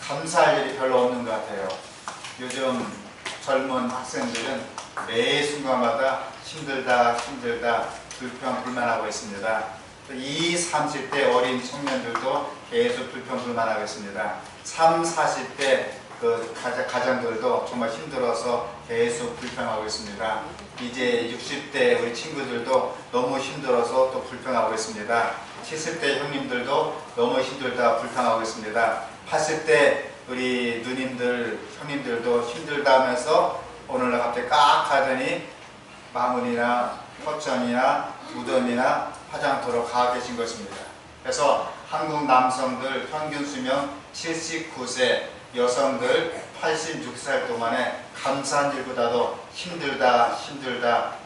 감사할 일이 별로 없는 것 같아요. 요즘 젊은 학생들은 매 순간마다 힘들다 불평불만하고 있습니다. 20, 30대 어린 청년들도 계속 불평불만하고 있습니다. 30, 40대 그 가장들도 정말 힘들어서 계속 불평하고 있습니다. 이제 60대 우리 친구들도 너무 힘들어서 또 불평하고 있습니다. 70대 형님들도 너무 힘들다 불평하고 있습니다. 80대 우리 누님들, 형님들도 힘들다 하면서 오늘날 갑자기 깍 하더니 마문이나 포천이나 무덤이나 화장터로 가 계신 것입니다. 그래서 한국 남성들 평균 수명 79세, 여성들 86살 동안에 감사한 일보다도 힘들다,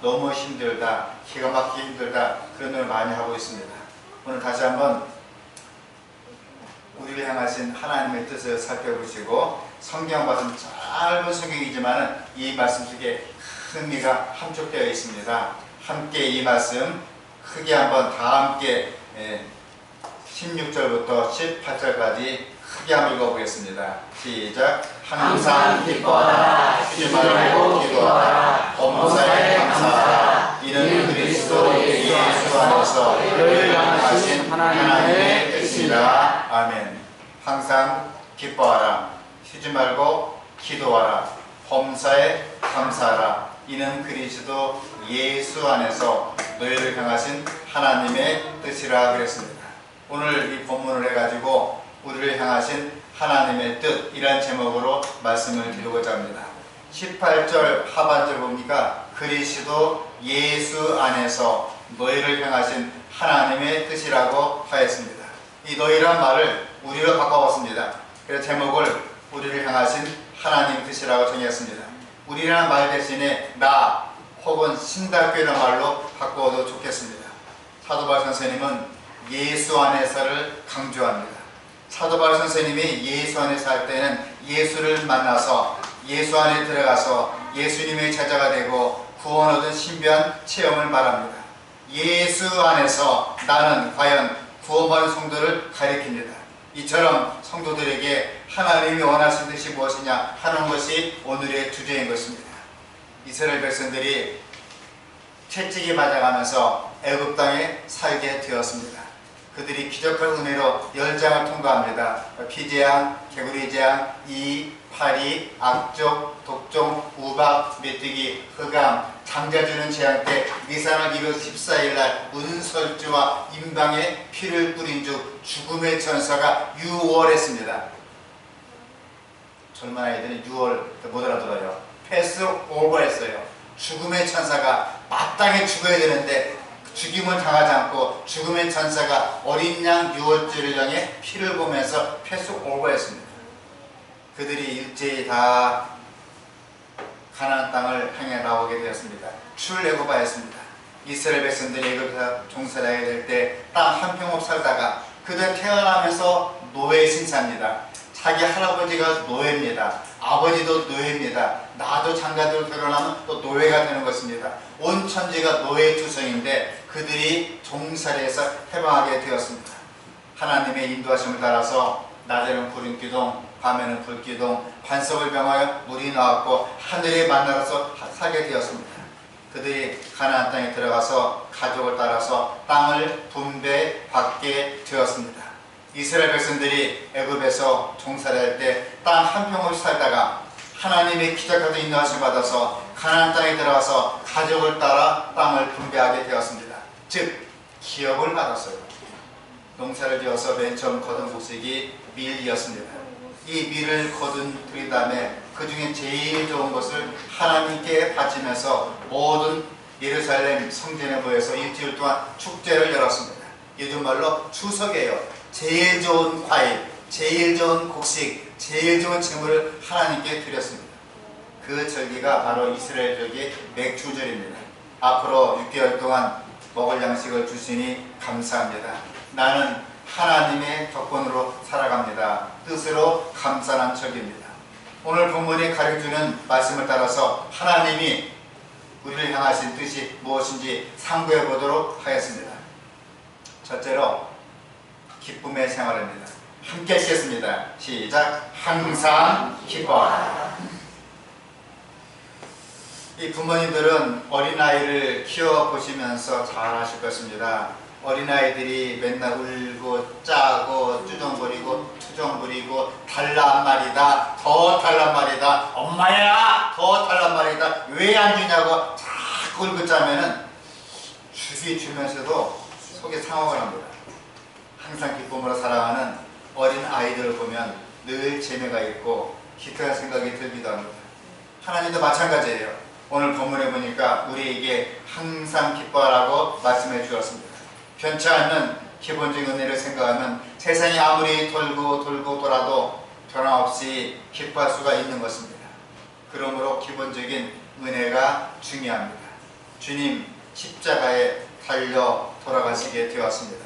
너무 힘들다, 기가 막히게 힘들다 그런 걸 많이 하고 있습니다. 오늘 다시 한번 우리를 향하신 하나님의 뜻을 살펴보시고 성경 말씀 짧은 성경이지만 이 말씀 속에 큰 의미가 함축되어 있습니다. 함께 이 말씀 크게 한번 다 함께 16절부터 18절까지 크게 한번 읽어보겠습니다. 시작. 항상 기뻐하라, 쉬지 말고 기도하라, 범사에 감사하라. 이는 그리스도 예수 안에서 너희를 향하신 하나님의 뜻이라. 아멘. 항상 기뻐하라, 쉬지 말고 기도하라, 범사에 감사하라. 이는 그리스도 예수 안에서 너희를 향하신 하나님의 뜻이라 그랬습니다. 오늘 이 본문을 해가지고 우리를 향하신 하나님의 뜻 이란 제목으로 말씀을 드리고자 합니다. 18절 하반절 보니까 그리스도 예수 안에서 너희를 향하신 하나님의 뜻이라고 하였습니다. 이 너희란 말을 우리로 바꿔봤습니다. 그래서 제목을 우리를 향하신 하나님의 뜻이라고 정했습니다. 우리라는 말 대신에 나 혹은 신달교라는 말로 바꿔도 좋겠습니다. 사도 바울 선생님은 예수 안에서를 강조합니다. 사도 바울 선생님이 예수 안에서 할 때는 예수를 만나서 예수 안에 들어가서 예수님의 제자가 되고 구원 얻은 신비한 체험을 말합니다. 예수 안에서 나는 과연 구원받은 성도를 가리킵니다. 이처럼 성도들에게 하나님이 원하신 뜻이 무엇이냐 하는 것이 오늘의 주제인 것입니다. 이스라엘 백성들이 채찍이 맞아가면서 애굽 땅에 살게 되었습니다. 그들이 기적한 은혜로 10장을 통과합니다. 피재앙, 개구리재앙, 이, 파리, 악족, 독종, 우박, 메뚜기, 흑암, 장자주는 재앙 때 니산을 214일날 문설주와 임방에 피를 뿌린 주 죽음의 천사가 유월했습니다. 젊은 아이들은 유월 못 알아들어요. 패스 오버했어요. 죽음의 천사가 마땅히 죽어야 되는데 죽임을 당하지 않고 죽음의 천사가 어린 양 유월절을 향해 피를 보면서 패스 오버했습니다. 그들이 일제히 다 가나안 땅을 향해 나오게 되었습니다. 출애굽하였습니다. 이스라엘 백성들이 애굽에서 종살이하게 될 때 땅 한 평 없이 살다가 그들 태어나면서 노예 신사입니다. 자기 할아버지가 노예입니다. 아버지도 노예입니다. 나도 장가들로 결혼하면 또 노예가 되는 것입니다. 온 천지가 노예 투성인데 그들이 종살이에서 해방하게 되었습니다. 하나님의 인도하심을 따라서 낮에는 구름 기둥, 밤에는 불 기둥, 반석을 병하여 물이 나왔고 하늘에 만나서 살게 되었습니다. 그들이 가나안 땅에 들어가서 가족을 따라서 땅을 분배받게 되었습니다. 이스라엘 백성들이 애굽에서 종살이할 때 땅 한 평을 살다가 하나님의 기적하던 인도하심 받아서 가나안 땅에 들어가서 가족을 따라 땅을 분배하게 되었습니다. 즉 기업을 받았어요. 농사를 지어서 맨 처음 거둔 곡식이 밀이었습니다. 이 밀을 거둔 드린 다음에 그 중에 제일 좋은 것을 하나님께 바치면서 모든 예루살렘 성전에 모여서 일주일 동안 축제를 열었습니다. 요즘 말로 추석이에요. 제일 좋은 과일, 제일 좋은 곡식, 제일 좋은 재물을 하나님께 드렸습니다. 그 절기가 바로 이스라엘 절기 맥주절입니다. 앞으로 6개월 동안 먹을 양식을 주시니 감사합니다. 나는 하나님의 덕분으로 살아갑니다. 뜻으로 감사한 절기입니다. 오늘 본문이 가르쳐주는 말씀을 따라서 하나님이 우리를 향하신 뜻이 무엇인지 상고해 보도록 하겠습니다. 첫째로 기쁨의 생활입니다. 함께 읽겠습니다. 시작. 항상 기뻐하라. 이 부모님들은 어린아이를 키워보시면서 잘 아실 것입니다. 어린아이들이 맨날 울고 짜고 쭈정부리고 투정부리고 달란 말이다, 더 달란 말이다, 엄마야 더 달란 말이다, 왜 안 주냐고 자꾸 울고 짜면은 주기 주면서도 속에 상혹을 합니다. 항상 기쁨으로 살아가는 어린 아이들을 보면 늘 재미가 있고 기특한 생각이 들기도 합니다. 하나님도 마찬가지예요. 오늘 본문에 보니까 우리에게 항상 기뻐하라고 말씀해 주었습니다. 변치 않는 기본적인 은혜를 생각하면 세상이 아무리 돌고 돌아도 변함없이 기뻐할 수가 있는 것입니다. 그러므로 기본적인 은혜가 중요합니다. 주님 십자가에 달려 돌아가시게 되었습니다.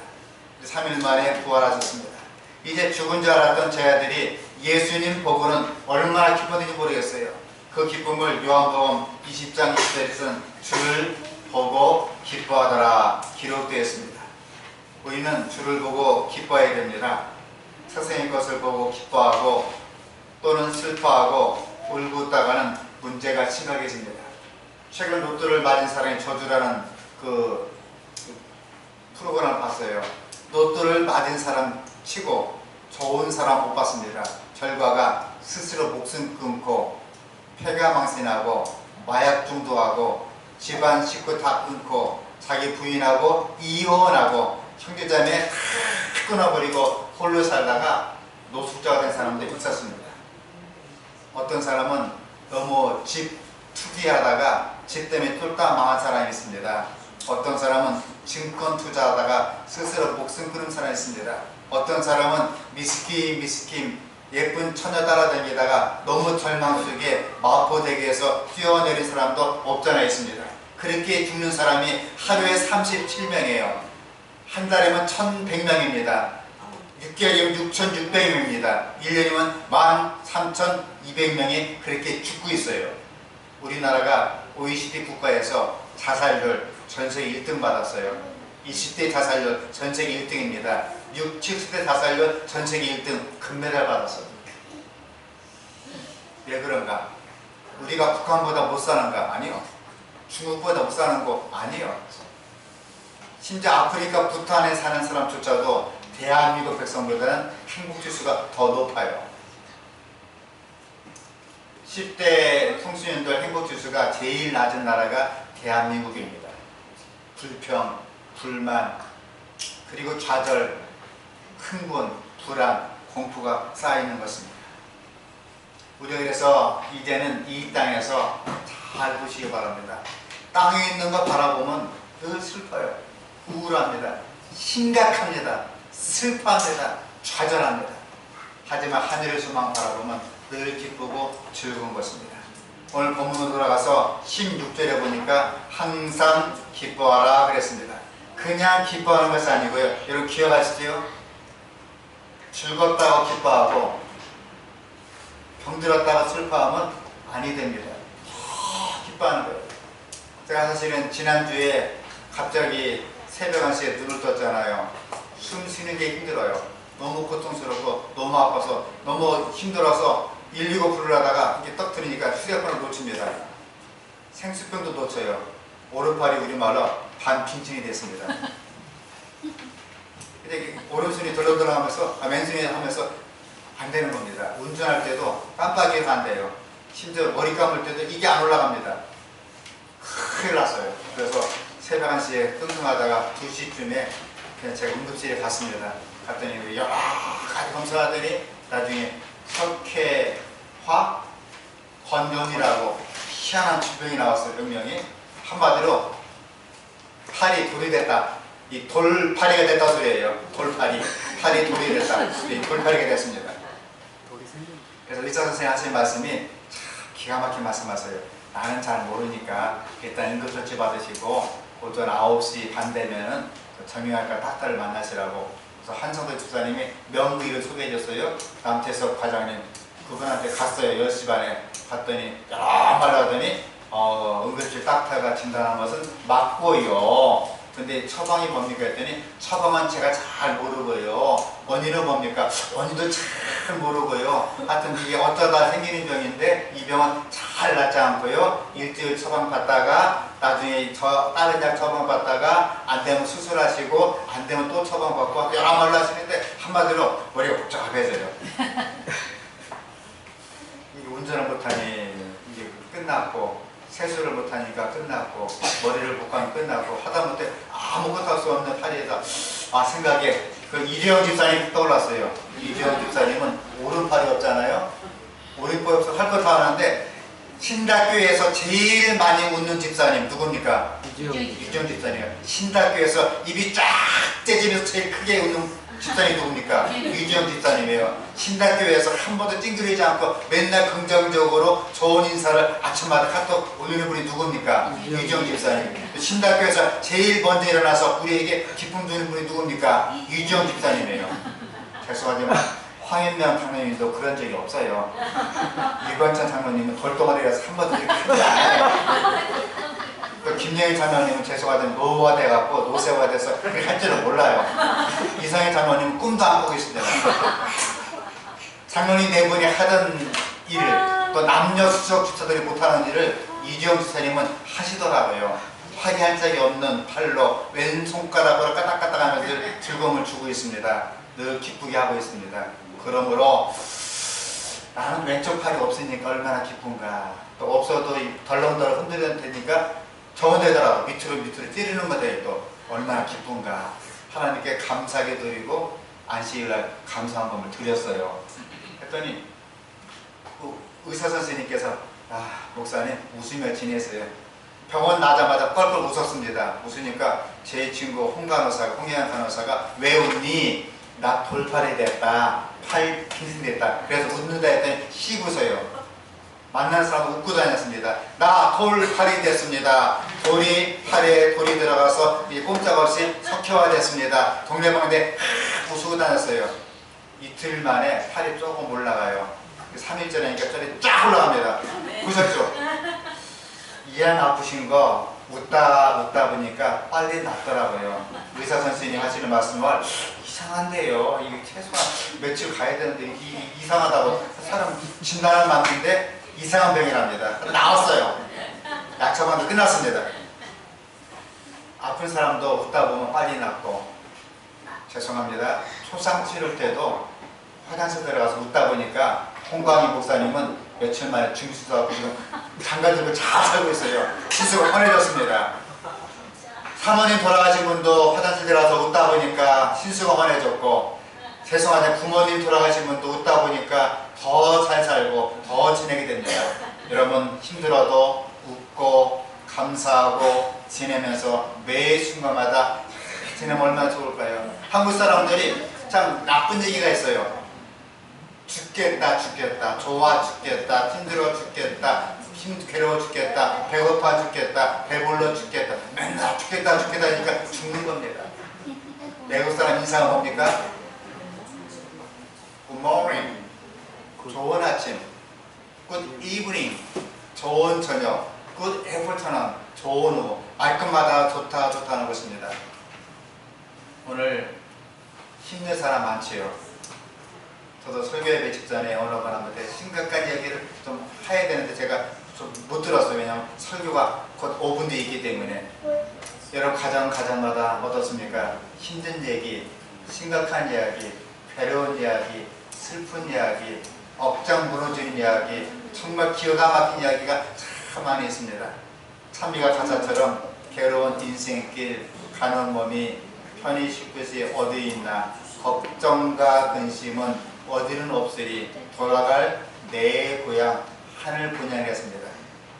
3일 만에 부활하셨습니다. 이제 죽은 줄 알았던 제 아들이 예수님 보고는 얼마나 기뻤는지 모르겠어요. 그 기쁨을 요한복음 20장 20절에서는 주를 보고 기뻐하더라 기록되어 있습니다. 우리는 주를 보고 기뻐해야 됩니다. 세상의 것을 보고 기뻐하고 또는 슬퍼하고 울고 웃다가는 문제가 심각해집니다. 최근 로또를 맞은 사람이 저주라는 그 프로그램을 봤어요. 로또를 맞은 사람 치고 좋은 사람 못 봤습니다. 결과가 스스로 목숨 끊고 폐가망신하고 마약 중독하고 집안 식구 다 끊고 자기 부인하고 이혼하고 형제자매 다 끊어버리고 홀로 살다가 노숙자가 된 사람도 있었습니다. 어떤 사람은 너무 집 투기하다가 집 때문에 쫄딱 망한 사람이 있습니다. 어떤 사람은 증권 투자하다가 스스로 목숨 끊은 사람이 있습니다. 어떤 사람은 미스킴 예쁜 처녀 따라다니다가 너무 절망 속에 마포대교에서 뛰어내린 사람도 없잖아 있습니다. 그렇게 죽는 사람이 하루에 37명이에요. 한 달이면 1100명입니다. 6개월이면 6600명입니다. 1년이면 13200명이 그렇게 죽고 있어요. 우리나라가 OECD 국가에서 자살률 전세계 1등 받았어요. 20대 자살률 전세계 1등입니다. 60, 70대 자살률 전세계 1등 금메달 받았어요. 왜 그런가? 우리가 북한보다 못 사는가? 아니요. 중국보다 못 사는 거 아니요. 심지어 아프리카 부탄에 사는 사람조차도 대한민국 백성보다는 행복지수가 더 높아요. 10대 청소년들 행복지수가 제일 낮은 나라가 대한민국입니다. 불평, 불만, 그리고 좌절, 흥분, 불안, 공포가 쌓이는 것입니다. 우리가 그래서 이제는 이 땅에서 잘 보시기 바랍니다. 땅에 있는 거 바라보면 늘 슬퍼요. 우울합니다. 심각합니다. 슬퍼합니다. 좌절합니다. 하지만 하늘에서만 바라보면 늘 기쁘고 즐거운 것입니다. 오늘 본문으로 돌아가서 16절에 보니까 항상 기뻐하라 그랬습니다. 그냥 기뻐하는 것이 아니고요. 여러분 기억하시죠? 즐겁다고 기뻐하고 병들었다고 슬퍼하면 아니 됩니다. 기뻐하는 거예요. 제가 사실은 지난주에 갑자기 새벽 1시에 눈을 떴잖아요. 숨 쉬는 게 힘들어요. 너무 고통스럽고 너무 아파서 너무 힘들어서 119 부르려다가 이게 떡 트리니까 휴대폰을 놓칩니다. 생수병도 놓쳐요. 오른팔이 우리말로 반핑칭이 됐습니다. 근데 오른손이 덜렁덜렁하면서 왼손이 하면서 안 되는 겁니다. 운전할 때도 깜빡이가 안 돼요. 심지어 머리 감을 때도 이게 안 올라갑니다. 큰일 났어요. 그래서 새벽 1시에 끙끙하다가 2시쯤에 그냥 제가 응급실에 갔습니다. 갔더니 여러 가지 검사하더니 나중에 석회화 건염이라고 희한한 질병이 나왔어요. 병명이. 한마디로 팔이 돌이 됐다. 이 돌파리가 됐다 소리예요. 돌파리. 팔이 돌이 됐다. 이 돌파리가 됐습니다. 그래서 의사 선생님 하신 말씀이 참 기가 막힌 말씀하세요. 나는 잘 모르니까 일단 응급처치 받으시고 오전 9시 반 되면 정형외과 닥터를 만나시라고. 그래서 한성도 집사님이 명의를 소개해 줬어요. 남태석 과장님. 그분한테 갔어요. 10시 반에 갔더니 여러 말을 하더니 응급실 닥터가 진단한 것은 맞고요. 근데 처방이 뭡니까 했더니 처방은 제가 잘 모르고요. 원인은 뭡니까? 원인도 잘 모르고요. 하여튼 이게 어쩌다 생기는 병인데 이 병은 잘 낫지 않고요. 일주일 처방 받다가 나중에 다른 약 처방 받다가 안 되면 수술하시고 안 되면 또 처방 받고 여러 말로 하시는데 한마디로 머리가 복잡해져요. 이게 운전을 못하니 이게 끝났고 세수를 못하니까 끝났고 머리를 볶아니 끝났고 하다못해 아무것도 할 수 없는 팔에다 생각에 그 이재영 집사님 떠올랐어요. 이재영 집사님은 오른팔이 없잖아요. 오른팔이 없어서 할 거 다 하는데 신다교에서 제일 많이 웃는 집사님 누굽니까? 이재영 집사님. 신다교에서 입이 쫙 째지면서 제일 크게 웃는 집사님 누굽니까? 이재영 집사님이에요. 신다교에서 한 번도 찡그리지 않고 맨날 긍정적으로 좋은 인사를 아침마다 카톡 올리는 분이 누굽니까? 이재영 집사님. 신다교에서 제일 먼저 일어나서 우리에게 기쁨 주는 분이 누굽니까? 이재영 집사님이에요. 죄송하지만 황현명 장로님도 그런 적이 없어요. 유관찬 장로님은 돌덩어리라서 한 번도 이렇게 하지 않아요. 또 김영희 장로님은 죄송하지만 노후가 돼갖고 노세가 돼서 그렇게 할 줄은 몰라요. 이상희 장로님은 꿈도 안 꾸고 있습니다. 장로님 네 분이 하던 일을 또 남녀 수석 주차들이 못하는 일을 이재영 집사님은 하시더라고요. 화기한 적이 없는 팔로 왼손가락으로 까딱까딱 하면서 즐거움을 주고 있습니다. 늘 기쁘게 하고 있습니다. 그러므로 나는 왼쪽 팔이 없으니까 얼마나 기쁜가. 또 없어도 덜렁덜렁 흔들리는 테니까 정원되더라도 밑으로 찌르는 것에 또 얼마나 기쁜가. 하나님께 감사하게 드리고 안식일날 감사한 마음을 드렸어요. 했더니 의사 선생님께서 목사님 웃으며 지내세요. 병원 나자마자 뻘뻘 웃었습니다. 웃으니까 제 친구 홍경환 간호사가 왜 웃니? 나 돌팔이 됐다. 팔 빙신됐다. 그래서 웃는다 했더니 씩 웃어요. 만나는 사람은 웃고 다녔습니다. 나 돌팔이 됐습니다. 팔에 돌이 들어가서 꼼짝없이 석회화됐습니다. 동네방네 웃고 다녔어요. 이틀 만에 팔이 조금 올라가요. 3일째 되니까 저리 쫙 올라갑니다. 보셨죠? 이안 아프신 거 웃다 보니까 빨리 낫더라고요. 의사 선생님이 하시는 말씀을 이상한데요. 이게 최소한 며칠 가야 되는데 이상하다고 사람 진단을 맞는데 이상한 병이랍니다. 나왔어요. 약 처방도 끝났습니다. 아픈 사람도 웃다 보면 빨리 낫고 죄송합니다. 초상 치를 때도 화장실 들어가서 웃다 보니까 홍광희 목사님은 며칠 만에 중수하고 지금 장가들고 잘 살고 있어요. 신수가 환해졌습니다. 사모님 돌아가신 분도 화장실 들어가서 웃다 보니까 신수가 환해졌고 죄송하지만 부모님 돌아가신 분도 웃다 보니까 더 잘 살고 더 지내게 됩니다. 여러분 힘들어도 웃고 감사하고 지내면서 매 순간마다 지내면 얼마나 좋을까요? 한국 사람들이 참 나쁜 얘기가 있어요. 죽겠다 좋아 죽겠다 힘들어 죽겠다 괴로워 죽겠다 배고파 죽겠다 배불러 죽겠다 맨날 죽겠다 하니까 죽는 겁니다. 외국 사람 인사가 뭡니까? Good morning 좋은 아침, Good evening 좋은 저녁, Good afternoon 좋은 오후 말끝마다 좋다 하는 것입니다. 오늘 힘든 사람 많지요. 저도 설교 예배 직전에 어느 분한테 심각한 얘기를 좀 해야 되는데 제가 좀 못 들었어요. 왜냐하면 설교가 곧 5분 뒤에 있기 때문에. 여러분 가정마다 어떻습니까? 힘든 얘기, 심각한 이야기, 괴로운 이야기, 슬픈 이야기, 억장 무너지는 이야기, 정말 기가 막힌 이야기가 참 많이 있습니다. 찬미가 가사처럼 괴로운 인생길 가는 몸이 편히 쉴 곳이 어디 있나 걱정과 근심은 어디는 없으리 돌아갈 내 고향 하늘 분양이었습니다.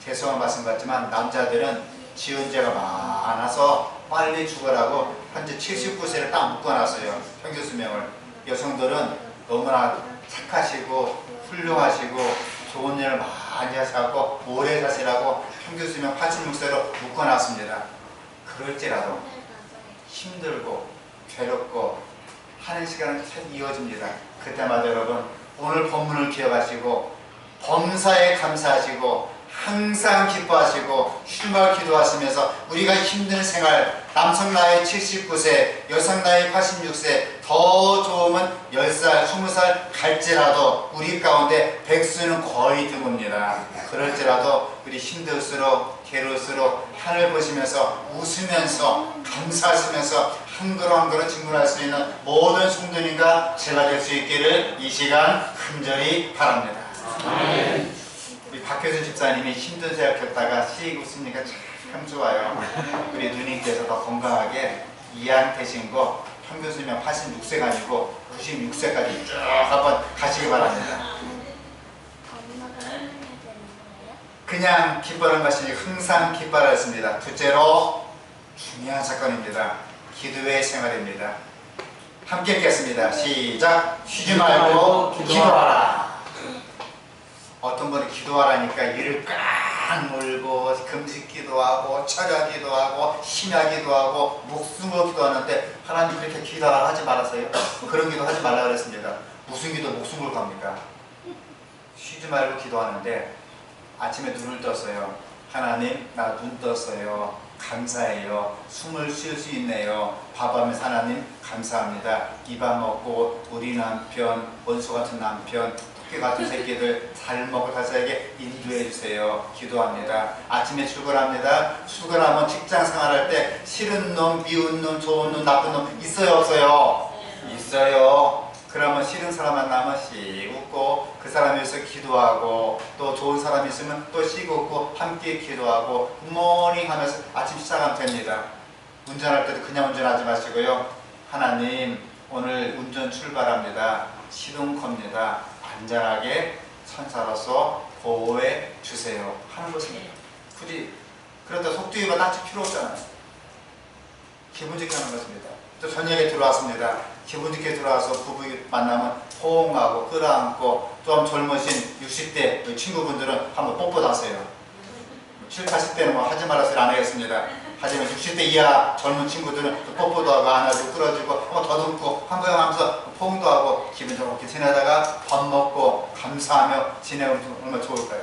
죄송한 말씀 같지만 남자들은 지은 죄가 많아서 빨리 죽으라고 현재 79세를 딱 묶어놨어요. 평균 수명을. 여성들은 너무나 착하시고 훌륭하시고 좋은 일을 많이 하시고 오래 사시라고 평균 수명 86세로 묶어놨습니다. 그럴지라도 힘들고 괴롭고 하는 시간은 계속 이어집니다. 그때마다 여러분 오늘 본문을 기억하시고 범사에 감사하시고 항상 기뻐하시고 쉴말 기도하시면서 우리가 힘든 생활, 남성 나이 79세, 여성 나이 86세, 더 좋으면 10살, 20살 갈지라도 우리 가운데 백수는 거의 드뭅니다. 그럴지라도 우리 힘들수록 괴로울수록 하늘 보시면서 웃으면서 감사하시면서 한 걸음 한 걸음 직문할 수 있는 모든 성도님과 제가 될 수 있기를 이 시간 간절히 바랍니다. 우리 박효준 집사님이 힘든 생활 겪다가 씩 웃으니까 참 좋아요. 우리 누님께서 더 건강하게 이안 되신 거 평균 수명 86세가 아니고 96세까지 쭉 한번 가시기 바랍니다. 그냥 기뻐하는 것이 항상 기뻐하였습니다. 둘째로 중요한 사건입니다. 기도의 생활입니다. 함께 읽겠습니다. 시작. 쉬지 말고 기도하라. 어떤 분은 기도하라니까 이를 꽉 물고 금식 기도하고 철야 기도하고 심야 기도하고 목숨으로 기도하는데 하나님 그렇게 기도하지 말았어요? 그런 기도 하지 말라 그랬습니다. 무슨 기도 목숨으로 갑니까? 쉬지 말고 기도하는데 아침에 눈을 떴어요. 하나님 나 눈 떴어요. 감사해요. 숨을 쉴 수 있네요. 밥하면서 하나님 감사합니다. 이 밥 먹고 우리 남편, 원수 같은 남편, 토끼 같은 새끼들 잘 먹고 다스에게 인도해 주세요. 기도합니다. 아침에 출근합니다. 출근하면 직장 생활할 때 싫은 놈, 미운 놈, 좋은 놈, 나쁜 놈 있어요 없어요? 있어요. 그러면 싫은 사람 만나면 씩 웃고 그 사람에 위해서 기도하고 또 좋은 사람이 있으면 또 씩 웃고 함께 기도하고 굿모닝 하면서 아침 시작하면 됩니다. 운전할 때도 그냥 운전하지 마시고요. 하나님 오늘 운전 출발합니다. 시동 겁니다. 안전하게 천사로서 보호해 주세요 하는 것입니다. 굳이 그렇다 속뒤가 딱히 필요 없잖아요. 기분 좋게 하는 것입니다. 또 저녁에 들어왔습니다. 기분 좋게 들어와서 부부 만나면 호응하고 끌어안고 좀 젊으신 60대 친구분들은 한번 뽀뽀도 하세요. 7, 80대는 뭐 하지 말라 소리 안 하겠습니다. 하지만 60대 이하 젊은 친구들은 뽀뽀도 하고 안아주고 끌어주고 더듬고 한거영 하면서 포옹도 하고 기분 좋게 지내다가 밥 먹고 감사하며 지내면 얼마나 좋을까요?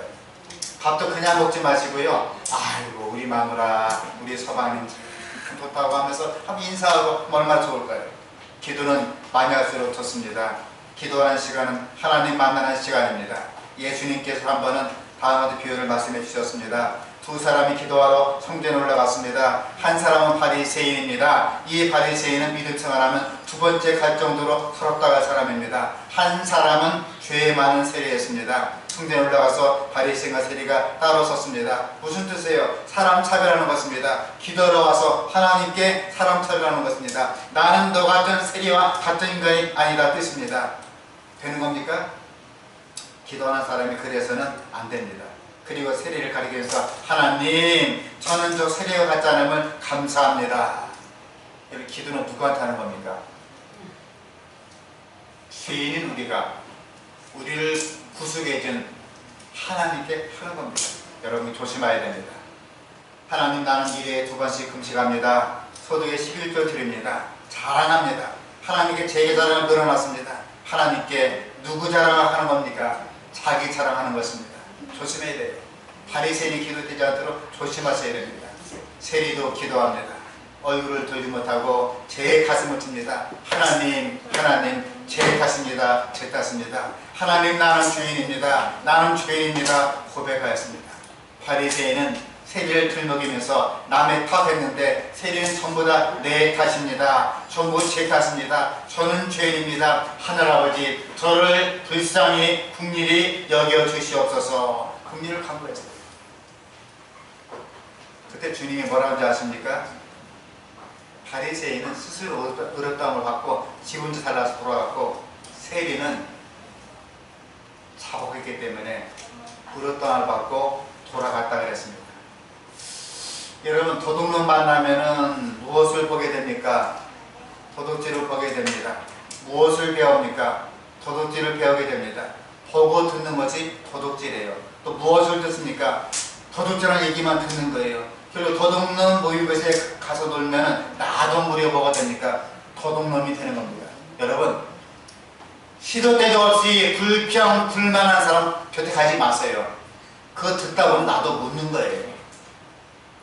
밥도 그냥 먹지 마시고요. 아이고 우리 마누라 우리 서방님 참 좋다고 하면서 한번 인사하고 얼마나 좋을까요? 기도는 많이 할수록 좋습니다. 기도하는 시간은 하나님 만나는 시간입니다. 예수님께서 한 번은 다음과 비유를 말씀해 주셨습니다. 두 사람이 기도하러 성전에 올라갔습니다. 한 사람은 바리새인입니다. 이 바리새인은 믿음 생활하면 두 번째 갈 정도로 서럽다 갈 사람입니다. 한 사람은 죄 많은 세리였습니다. 성전에 올라가서 바리새인과 세리가 따로 섰습니다. 무슨 뜻이에요? 사람 차별하는 것입니다. 기도하러 와서 하나님께 사람 차별하는 것입니다. 나는 너 같은 세리와 같은 인간이 아니다 뜻입니다. 되는 겁니까? 기도하는 사람이 그래서는 안 됩니다. 그리고 세리를 가리키면서 하나님 저는 저 세리와 같지 않음을 감사합니다. 여기 기도는 누구한테 하는 겁니까? 죄인인 우리를 구속해준 하나님께 하는 겁니다. 여러분 조심해야 됩니다. 하나님 나는 일에 2번씩 금식합니다. 소득에 11조 드립니다. 자랑합니다. 하나님께 제 자랑을 늘어놨습니다. 하나님께 누구 자랑을 하는 겁니까? 자기 자랑하는 것입니다. 조심해야 돼요. 바리새인이 기도되지 않도록 조심하셔야 됩니다. 세리도 기도합니다. 얼굴을 들지 못하고 제 가슴을 칩니다. 하나님 제 탓입니다. 제 탓입니다. 하나님 나는 죄인입니다. 나는 죄인입니다. 고백하였습니다. 바리새인은 세리를 들먹이면서 남의 탓했는데 세리는 전부 다 내 탓입니다. 전부 제 탓입니다. 저는 죄인입니다. 하늘아버지 저를 불쌍히 긍휼히 여겨주시옵소서. 긍휼을 간구했어요. 그때 주님이 뭐라고 하지 아십니까? 바리새인은 스스로 의롭다함을 받고 지 혼자 살아서 돌아갔고 세리는 자복했기 때문에 의롭다함을 받고 돌아갔다 그랬습니다. 여러분 도둑놈 만나면은 무엇을 보게 됩니까? 도둑질을 보게 됩니다. 무엇을 배웁니까? 도둑질을 배우게 됩니다. 보고 듣는 것이 도둑질이에요. 또 무엇을 듣습니까? 도둑질하는 얘기만 듣는 거예요. 그리고 도둑놈 모인 곳에 가서 놀면 나도 무려 뭐가 됩니까? 도둑놈이 되는 겁니다. 여러분 시도 때도 없이 불평 불만한 사람 곁에 가지 마세요. 그거 듣다 보면 나도 묻는 거예요.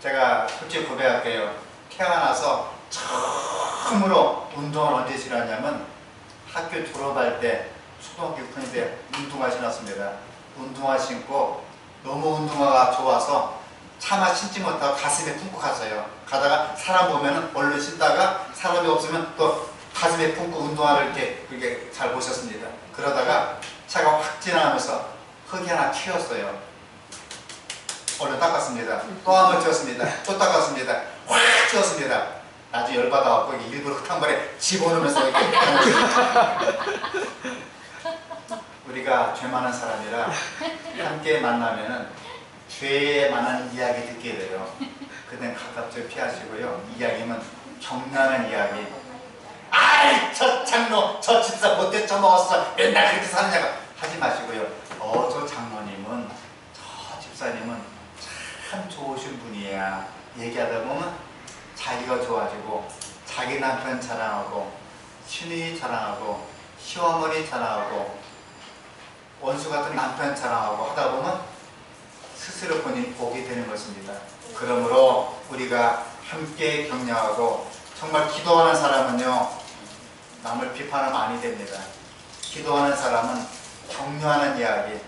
제가 솔직히 고백할게요. 태어나서 처음으로 운동을 언제 신었냐면 학교 졸업할 때 초등학교 6학년 때 운동화 신었습니다. 운동화 신고 너무 운동화가 좋아서 차마 신지 못하고 가슴에 품고 갔어요. 가다가 사람 보면은 얼른 신다가 사람이 없으면 또 가슴에 품고 운동화를 이렇게 그게 잘 보셨습니다. 그러다가 차가 확 지나가면서 흙이 하나 튀었어요. 얼른 닦았습니다. 또 한 번 튀었습니다. 또 닦았습니다. 확 튀었습니다. 나중에 열받아갖고 일부러 흙 한 번에 집어넣으면서 이렇게 우리가 죄 많은 사람이라 함께 만나면은 죄에 관한 이야기 듣게 돼요. 그땐 가깝게 피하시고요. 이야기면 경건한 이야기. 아이 저 장로 저 집사 못돼 처먹었어 맨날 그렇게 사느냐고 하지 마시고요. 저 장로님은 저 집사님은 참 좋으신 분이야. 얘기하다 보면 자기가 좋아지고 자기 남편 자랑하고 신이 자랑하고 시어머니 자랑하고 원수 같은 남편 자랑하고 하다 보면 스스로 본인이 복이 되는 것입니다. 그러므로 우리가 함께 격려하고 정말 기도하는 사람은요 남을 비판하면 아니 됩니다. 기도하는 사람은 격려하는 이야기,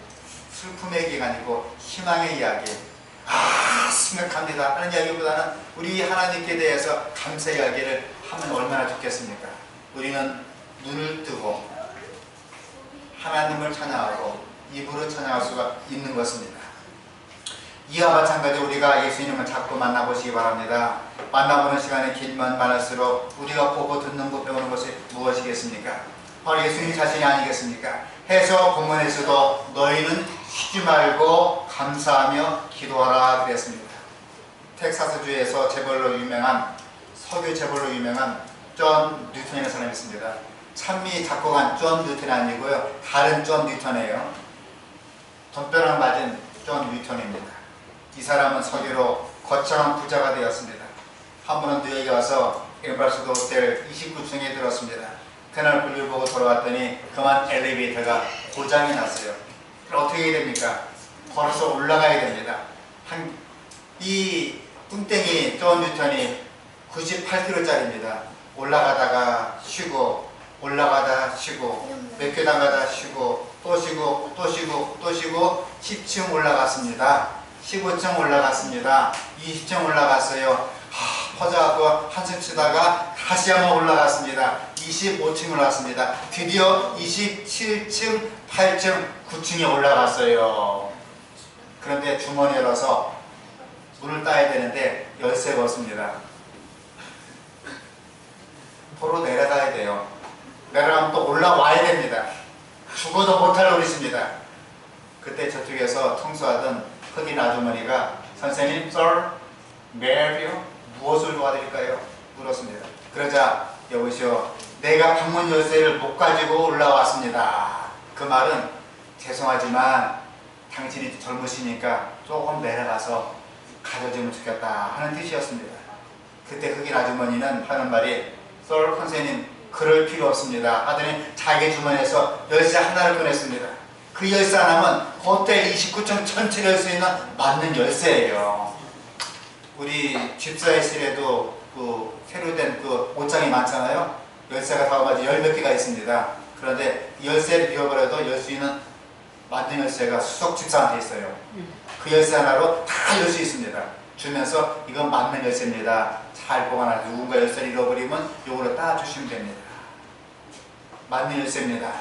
슬픔의 얘기가 아니고 희망의 이야기, 심각합니다 하는 이야기보다는 우리 하나님께 대해서 감사 이야기를 하면 얼마나 좋겠습니까? 우리는 눈을 뜨고 하나님을 찬양하고 입으로 찬양할 수가 있는 것입니다. 이와 마찬가지 우리가 예수님을 자꾸 만나보시기 바랍니다. 만나보는 시간이 길면 많을수록 우리가 보고 듣는 것 배우는 것이 무엇이겠습니까? 바로 예수님 자신이 아니겠습니까? 해서 본문에서도 너희는 쉬지 말고 감사하며 기도하라 그랬습니다. 텍사스주에서 재벌로 유명한 석유 재벌로 유명한 존 뉴턴이라는 사람이 있습니다. 찬미 작곡한 존 뉴턴이 아니고요. 다른 존 뉴턴이에요. 돈벼락 맞은 존 뉴턴입니다. 이 사람은 석유로 거창한 부자가 되었습니다. 한 번은 뉴욕에 와서 에버라스트 호텔 29층에 들었습니다. 그날 볼일 보고 돌아왔더니 그만 엘리베이터가 고장이 났어요. 그럼 어떻게 해야 됩니까? 걸어서 올라가야 됩니다. 이 뚱땡이 존 뉴턴이 98kg짜리입니다. 올라가다가 쉬고 올라가다 쉬고 몇 계단 가다 쉬고 또 쉬고 또 쉬고 또 쉬고 10층 올라갔습니다. 15층 올라갔습니다. 20층 올라갔어요. 퍼져갖고 한숨 치다가 다시 한번 올라갔습니다. 25층 올라갔습니다. 드디어 27층, 8층, 9층에 올라갔어요. 그런데 주머니 열어서 문을 따야 되는데 열쇠가 없습니다. 도로 내려가야 돼요. 내려가면 또 올라와야 됩니다. 죽어도 못할 노릇입니다. 그때 저쪽에서 청소하던 흑인 아주머니가 선생님, sir, may I help you? 무엇을 도와드릴까요? 물었습니다. 그러자 여보시오, 내가 방문 열쇠를 못 가지고 올라왔습니다. 그 말은 죄송하지만 당신이 젊으시니까 조금 내려가서 가져주면 좋겠다 하는 뜻이었습니다. 그때 흑인 아주머니는 하는 말이 sir, 선생님, 그럴 필요 없습니다 하더니 자기 주머니에서 열쇠 하나를 꺼냈습니다. 그 열쇠 하나면 호텔 29층 전체를 열 수 있는 맞는 열쇠예요. 우리 집사회실에도 그 새로 된 그 옷장이 많잖아요. 열쇠가 다섯 가지 10몇 개가 있습니다. 그런데 열쇠를 비워버려도 열 수 있는 맞는 열쇠가 수석 집사한테 있어요. 그 열쇠 하나로 다 열 수 있습니다. 주면서 이건 맞는 열쇠입니다. 잘 보관하세요. 누군가 열쇠를 잃어버리면 이걸로 따주시면 됩니다. 맞는 열쇠입니다.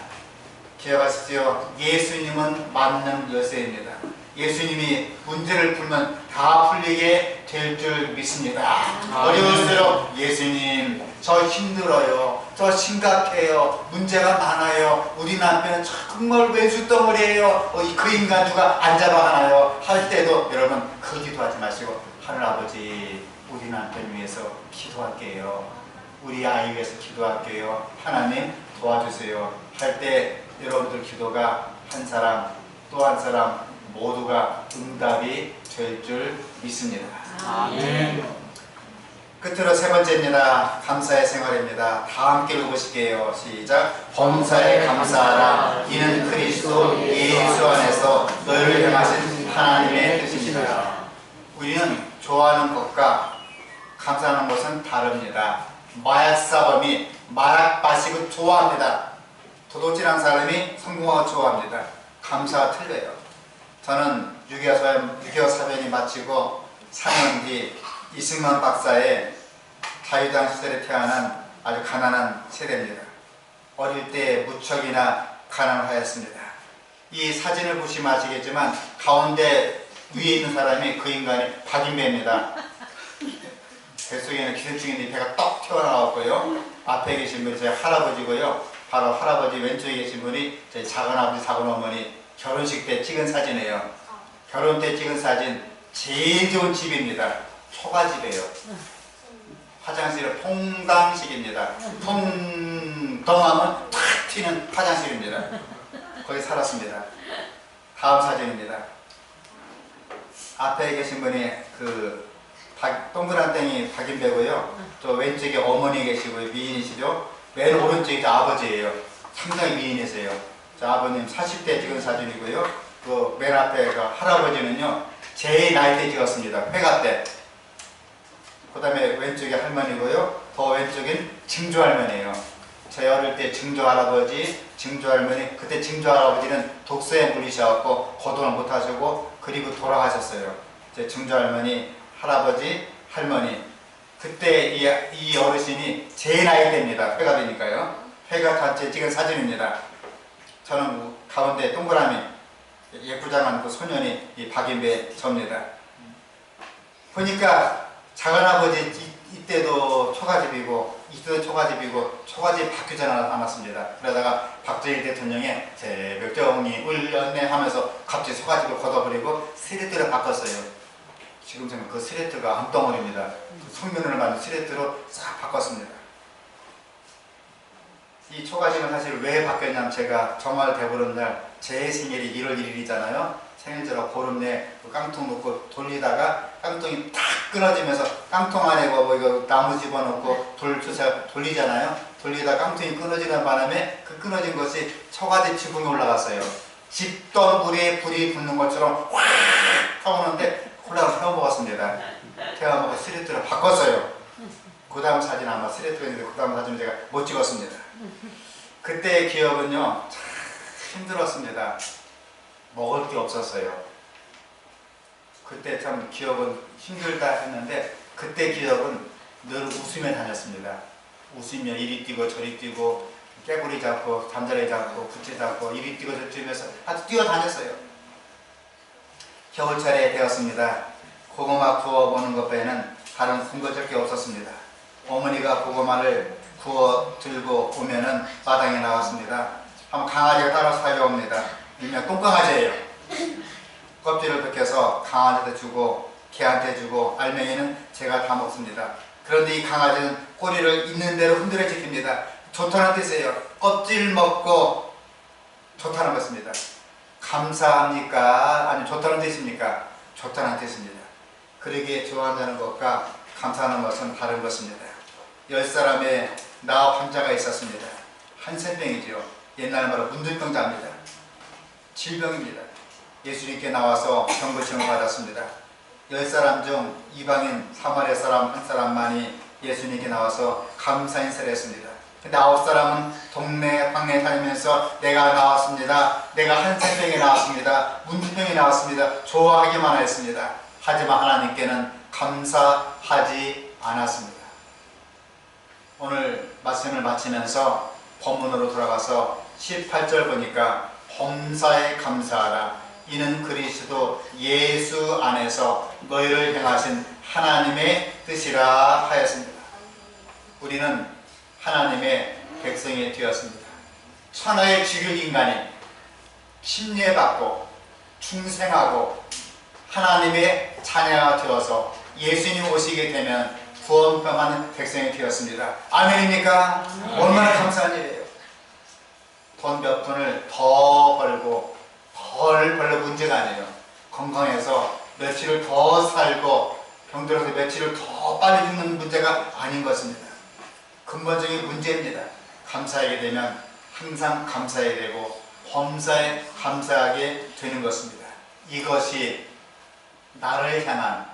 기억하십시오. 예수님은 맞는 열쇠입니다. 예수님이 문제를 풀면 다 풀리게 될 줄 믿습니다. 어려울수록 예수님, 저 힘들어요. 저 심각해요. 문제가 많아요. 우리 남편은 정말 외줄덩어리예요. 그 인간 누가 안 잡아가나요? 할 때도 여러분 그 기도하지 마시고 하늘 아버지, 우리 남편 위해서 기도할게요. 우리 아이 위해서 기도할게요. 하나님 도와주세요. 할 때 여러분들 기도가 한 사람 또 한 사람 모두가 응답이 될 줄 믿습니다. 아멘. 끝으로 세 번째입니다. 감사의 생활입니다. 다 함께 읽으실게요. 시작. 범사에 감사하라. 이는 그리스도 예수 안에서 너희를 향하신 하나님의 좋아하는 것과 감사하는 것은 다릅니다. 마약 사범이 마약 마시고 좋아합니다. 도둑질한 사람이 성공하고 좋아합니다. 감사가 틀려요. 저는 6.25 사변이 마치고 4년 뒤 이승만 박사의 자유당 시절에 태어난 아주 가난한 세대입니다. 어릴 때 무척이나 가난하였습니다. 이 사진을 보시면 아시겠지만 가운데 위에 있는 사람이 그 인간이 박인배입니다. 뱃속에는 기생충인데 배가 떡 튀어나왔고요. 앞에 계신 분이 제 할아버지고요. 바로 할아버지 왼쪽에 계신 분이 제 작은아버지 작은어머니 결혼식 때 찍은 사진이에요. 결혼 때 찍은 사진 제일 좋은 집입니다. 초가집이에요. 화장실은 통당식입니다. 통덩하면 탁 튀는 화장실입니다. 거기 살았습니다. 다음 사진입니다. 앞에 계신 분이 동그란 땡이 박인배고요. 또 왼쪽에 어머니 계시고요. 미인이시죠. 맨 오른쪽이 아버지예요. 상당히 미인이세요. 자, 아버님 40대 찍은 사진이고요. 그 맨 앞에 그 할아버지는요. 제 나이 때 찍었습니다. 회가 때. 그 다음에 왼쪽에 할머니고요. 더 왼쪽엔 증조 할머니예요. 제 어릴 때 증조 할아버지, 증조 할머니, 그때 증조 할아버지는 독서에 물리셔갖고 거동을 못하시고 그리고 돌아가셨어요. 제 증조 할머니, 할아버지, 할머니. 그때 이 어르신이 제 나이 때입니다. 회가 되니까요. 회가 단체 찍은 사진입니다. 저는 가운데 동그라미 예쁘장한 그 소년이 이 박인배 접니다. 보니까 작은아버지 이때도 초가집이고 이때도 초가집이고 초가집 바뀌지 않았습니다. 그러다가 박정희 대통령의 새벽정이 울렸네 하면서 갑자기 초가집을 걷어버리고 스레트를 바꿨어요. 지금 저는 그 스레트가 암덩어리입니다. 그 성면을 만든 스레트로 싹 바꿨습니다. 이 초가집은 사실 왜 바뀌었냐면 제가 정말 배부른 날 제 생일이 1월 1일이잖아요. 생일자로 보름내 깡통 놓고 돌리다가 깡통이 탁 끊어지면서 깡통 안에 뭐 이거 나무 집어넣고 돌주사 돌리잖아요. 돌리다 깡통이 끊어지는 바람에 그 끊어진 것이 초가집 지붕에 올라갔어요. 집던 불에 불이 붙는 것처럼 확 타오는데 콜라를 태워먹었습니다. 태워먹고 스레트를 바꿨어요. 그 다음 사진 아마 스레트가 있는데 그 다음 사진을 제가 못 찍었습니다. 그때의 기억은요 참 힘들었습니다. 먹을 게 없었어요. 그때 참 기억은 힘들다 했는데 그때 기억은 늘 웃으며 다녔습니다. 웃으며 이리 뛰고 저리 뛰고 깨구리 잡고 잠자리 잡고 부채 잡고 이리 뛰고 저리 뛰면서 아주 뛰어다녔어요. 겨울철에 되었습니다. 고구마 구워보는 것 외에는 다른 군것질 게 없었습니다. 어머니가 고구마를 구워 들고 오면은 마당에 나왔습니다. 한번 강아지가 따라서 달려옵니다. 일명 똥강아지예요. 껍질을 벗겨서 강아지한테 주고 개한테 주고 알맹이는 제가 다 먹습니다. 그런데 이 강아지는 꼬리를 있는 대로 흔들어 지킵니다. 좋다는 뜻이에요. 껍질 먹고 좋다는 것입니다. 감사합니까? 아니면 좋다는 뜻입니까? 좋다는 뜻입니다. 그러기에 좋아한다는 것과 감사하는 것은 다른 것입니다. 10사람의 나와 환자가 있었습니다. 한센병이죠. 옛날 말로 문둥병자입니다. 질병입니다. 예수님께 나와서 병고침을 받았습니다. 10사람 중 이방인 사마리아 사람 한 사람만이 예수님께 나와서 감사 인사를 했습니다. 근데 9사람은 동네 방네 다니면서 내가 나왔습니다. 내가 한센병이 나왔습니다. 문둥병이 나왔습니다. 좋아하기만 했습니다. 하지만 하나님께는 감사하지 않았습니다. 오늘 말씀을 마치면서 본문으로 돌아가서 18절 보니까 범사에 감사하라. 이는 그리스도 예수 안에서 너희를 향하신 하나님의 뜻이라 하였습니다. 우리는 하나님의 백성이 되었습니다. 천하의 주류 인간이 침례받고 충생하고 하나님의 자녀가 되어서 예수님 오시게 되면 구원받는 백성이 되었습니다. 아멘입니까? 얼마나 감사한 일이에요. 돈 몇 푼을 더 벌고 덜 벌고 문제가 아니에요. 건강해서 며칠을 더 살고 병들어서 며칠을 더 빨리 죽는 문제가 아닌 것입니다. 근본적인 문제입니다. 감사하게 되면 항상 감사해야 되고 범사에 감사하게 되는 것입니다. 이것이 나를 향한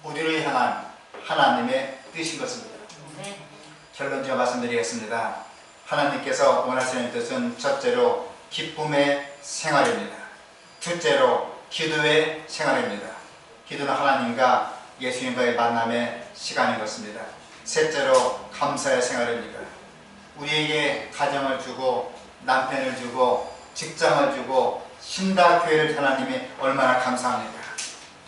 우리를 향한 하나님의 뜻인 것입니다. 결론적으로 말씀드리겠습니다. 하나님께서 원하시는 뜻은 첫째로 기쁨의 생활입니다. 둘째로 기도의 생활입니다. 기도는 하나님과 예수님과의 만남의 시간인 것입니다. 셋째로 감사의 생활입니다. 우리에게 가정을 주고 남편을 주고 직장을 주고 신다교회를 하나님이 얼마나 감사합니까?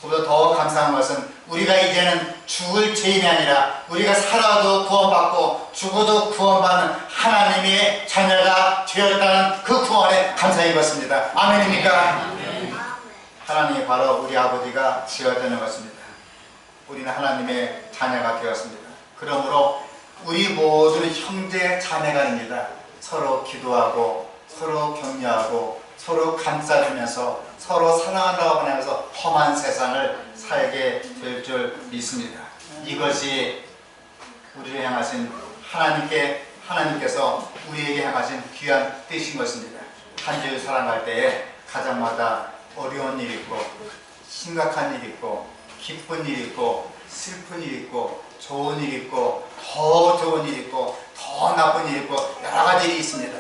그보다 더 감사한 것은 우리가 이제는 죽을 죄인이 아니라 우리가 살아도 구원받고 죽어도 구원받는 하나님의 자녀가 되었다는 그 구원에 감사인 것입니다. 아멘입니까? 하나님이 바로 우리 아버지가 되었다는 것입니다. 우리는 하나님의 자녀가 되었습니다. 그러므로 우리 모두는 형제 자매가 아닙니다. 서로 기도하고 서로 격려하고 서로 감싸주면서 서로 사랑한다고 하면서 험한 세상을 살게 될 줄 믿습니다. 이것이 우리를 향하신 하나님께서 우리에게 향하신 귀한 뜻인 것입니다. 한 주를 살아갈 때에 가정마다 어려운 일이 있고 심각한 일이 있고 기쁜 일이 있고 슬픈 일이 있고 좋은 일이 있고 더 좋은 일이 있고 더 나쁜 일이 있고 여러 가지 일이 있습니다.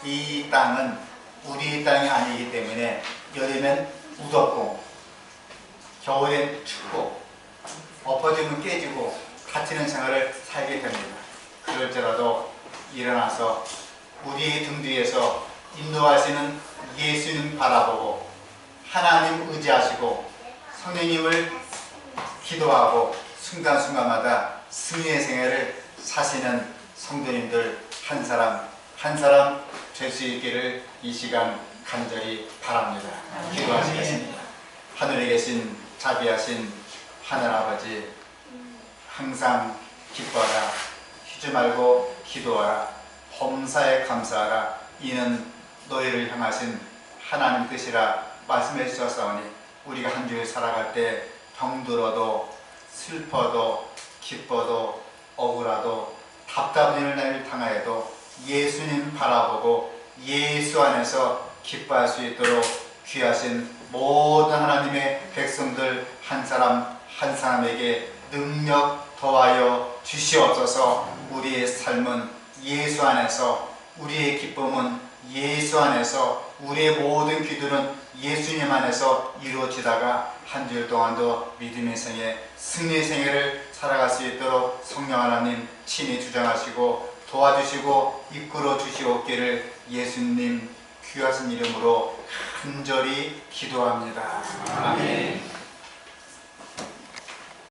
이 땅은 우리 땅이 아니기 때문에 여름엔 무덥고 겨울엔 춥고 엎어지면 깨지고 다치는 생활을 살게 됩니다. 그럴지라도 일어나서 우리의 등 뒤에서 인도하시는 예수님 바라보고 하나님 의지하시고 성령님을 기도하고 순간순간마다 승리의 생애를 사시는 성도님들 한 사람 한 사람 될 수 있기를 이 시간 간절히 바랍니다. 기도하시겠습니다. 하늘에 계신 자비하신 하늘아버지, 항상 기뻐하라, 쉬지 말고 기도하라, 범사에 감사하라. 이는 너희를 향하신 하나님 뜻이라 말씀해 주셨사오니 우리가 한 주를 살아갈 때 병들어도 슬퍼도 기뻐도 억울하도 답답한 일을 당하여도 예수님 바라보고 예수 안에서 기뻐할 수 있도록 귀하신 모든 하나님의 백성들 한 사람 한 사람에게 능력 더하여 주시옵소서. 우리의 삶은 예수 안에서, 우리의 기쁨은 예수 안에서, 우리의 모든 기도는 예수님 안에서 이루어지다가 한 주일 동안도 믿음의 생애, 승리의 생애를 살아갈 수 있도록 성령 하나님 친히 주장하시고 도와주시고 이끌어 주시옵기를 예수님 귀하신 이름으로 간절히 기도합니다. 아멘.